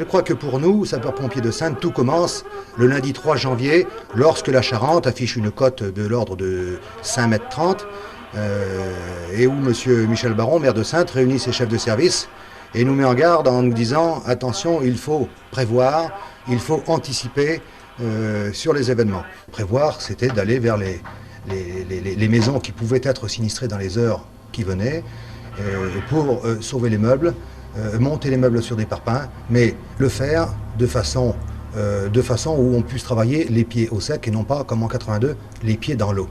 Je crois que pour nous, sapeurs-pompiers de Saintes, tout commence le lundi 3 janvier, lorsque la Charente affiche une cote de l'ordre de 5,30 m, et où M. Michel Baron, maire de Saintes, réunit ses chefs de service et nous met en garde en nous disant « Attention, il faut prévoir, il faut anticiper sur les événements ». Prévoir, c'était d'aller vers les maisons qui pouvaient être sinistrées dans les heures qui venaient pour sauver les meubles, monter les meubles sur des parpaings, mais le faire de façon où on puisse travailler les pieds au sec et non pas, comme en 82, les pieds dans l'eau.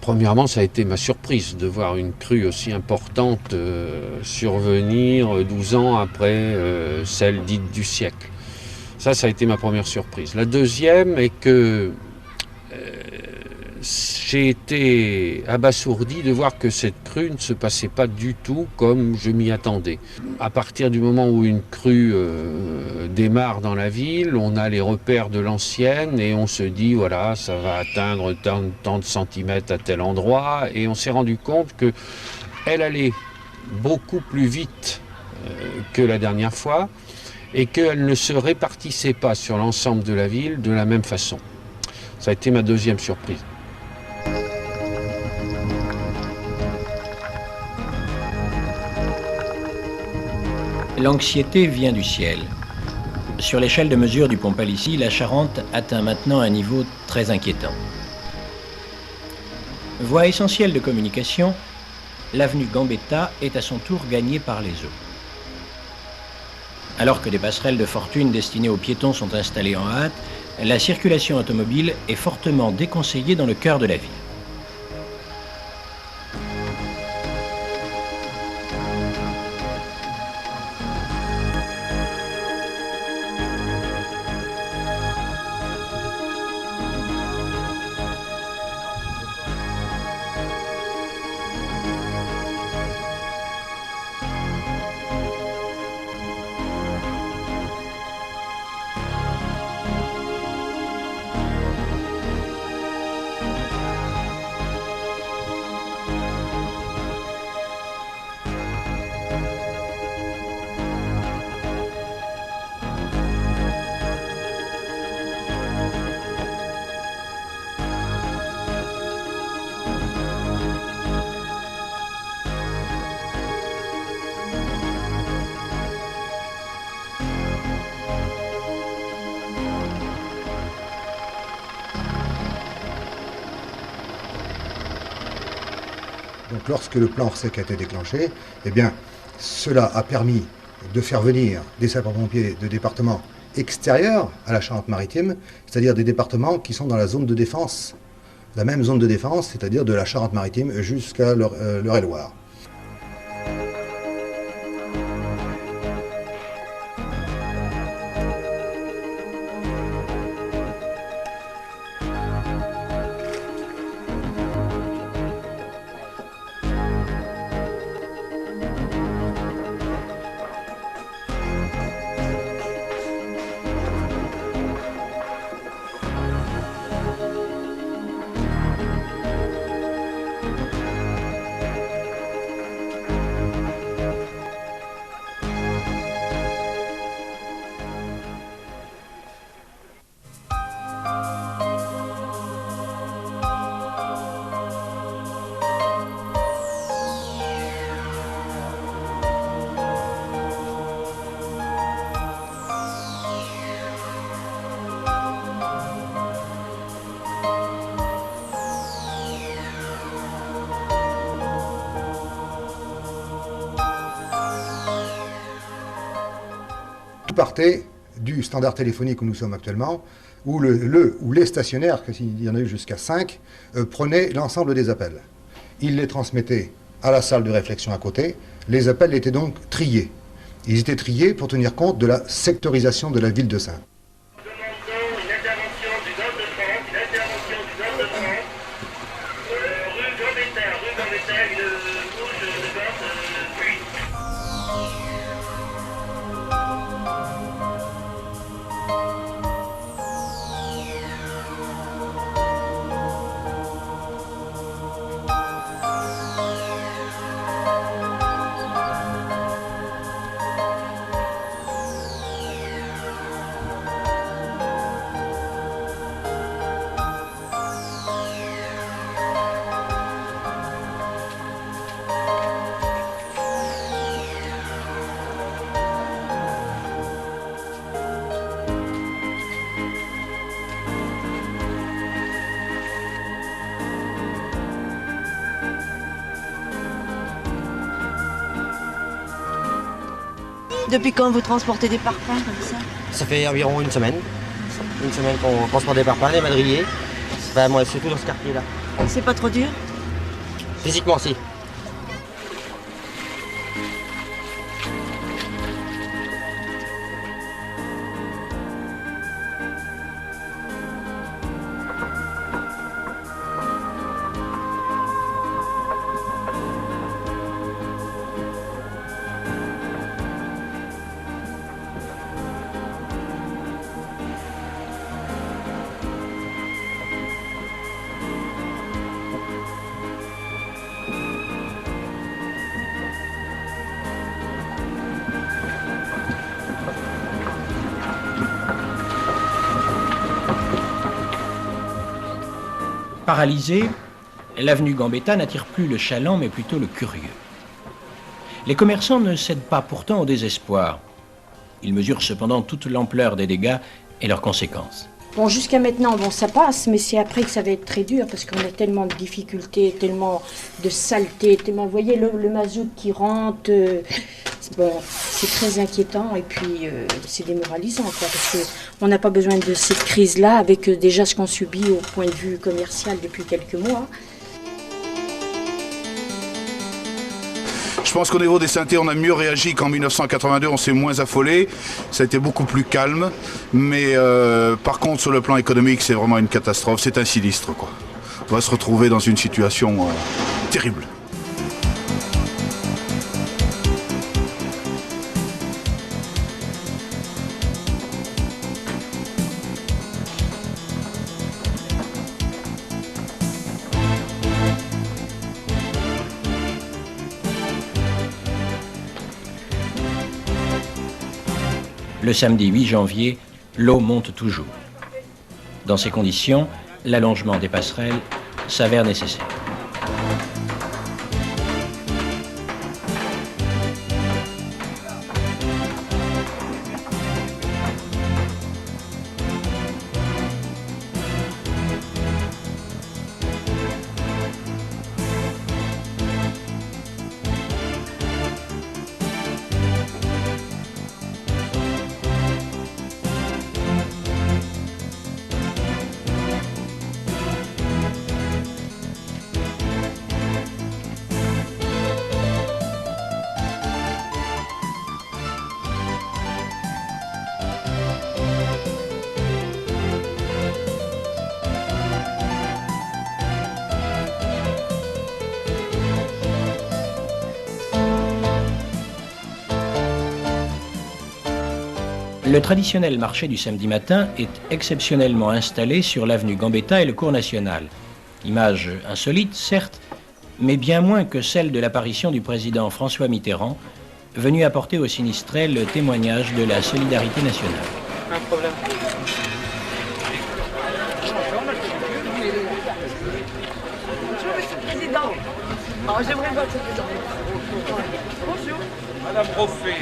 Premièrement, ça a été ma surprise de voir une crue aussi importante survenir 12 ans après celle dite du siècle. Ça a été ma première surprise. La deuxième est que j'ai été abasourdi de voir que cette crue ne se passait pas du tout comme je m'y attendais. À partir du moment où une crue démarre dans la ville, on a les repères de l'ancienne et on se dit voilà, ça va atteindre tant de centimètres à tel endroit, et on s'est rendu compte qu'elle allait beaucoup plus vite que la dernière fois et qu'elle ne se répartissait pas sur l'ensemble de la ville de la même façon. Ça a été ma deuxième surprise. L'anxiété vient du ciel. Sur l'échelle de mesure du pont Palissy, la Charente atteint maintenant un niveau très inquiétant. Voie essentielle de communication, l'avenue Gambetta est à son tour gagnée par les eaux. Alors que des passerelles de fortune destinées aux piétons sont installées en hâte, la circulation automobile est fortement déconseillée dans le cœur de la ville. Donc lorsque le plan Orsec a été déclenché, eh bien, cela a permis de faire venir des sapeurs-pompiers de départements extérieurs à la Charente-Maritime, c'est-à-dire des départements qui sont dans la zone de défense, la même zone de défense, c'est-à-dire de la Charente-Maritime jusqu'à l'Eure-et-Loir. partait du standard téléphonique où nous sommes actuellement, où les stationnaires, il y en a eu jusqu'à 5, prenaient l'ensemble des appels. Ils les transmettaient à la salle de réflexion à côté. Les appels étaient donc triés. Ils étaient triés pour tenir compte de la sectorisation de la ville de Saintes. Depuis quand vous transportez des parpaings comme ça? Ça fait environ une semaine. Une semaine qu'on transporte des parpaings, des madriers. Enfin, moi, surtout dans ce quartier-là. C'est pas trop dur? Physiquement, si. Paralysée, l'avenue Gambetta n'attire plus le chaland, mais plutôt le curieux. Les commerçants ne cèdent pas pourtant au désespoir. Ils mesurent cependant toute l'ampleur des dégâts et leurs conséquences. Bon, jusqu'à maintenant, bon, ça passe, mais c'est après que ça va être très dur parce qu'on a tellement de difficultés, tellement de saleté, tellement, vous voyez, le mazout qui rentre, bon, c'est très inquiétant et puis c'est démoralisant, quoi, parce qu'on n'a pas besoin de cette crise-là avec déjà ce qu'on subit au point de vue commercial depuis quelques mois. Je pense qu'au niveau des Saintais, on a mieux réagi qu'en 1982, on s'est moins affolé, ça a été beaucoup plus calme, mais par contre sur le plan économique c'est vraiment une catastrophe, c'est un sinistre, quoi. On va se retrouver dans une situation terrible. Le samedi 8 janvier, l'eau monte toujours. Dans ces conditions, l'allongement des passerelles s'avère nécessaire. Le traditionnel marché du samedi matin est exceptionnellement installé sur l'avenue Gambetta et le cours national. Image insolite, certes, mais bien moins que celle de l'apparition du président François Mitterrand, venu apporter aux sinistrés le témoignage de la solidarité nationale. Un problème. Bonjour, Monsieur le Président. Oh, j'aimerais votre président. Bonjour. Madame Roffet.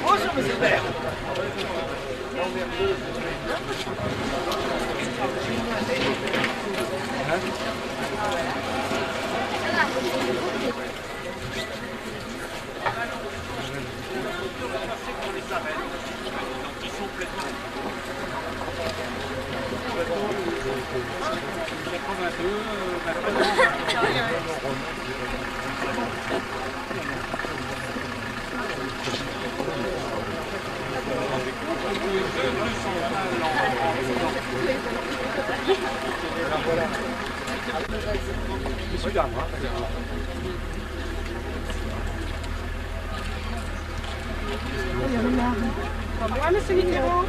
Bonjour, Monsieur le maire. Bonjour, monsieur Mitterrand.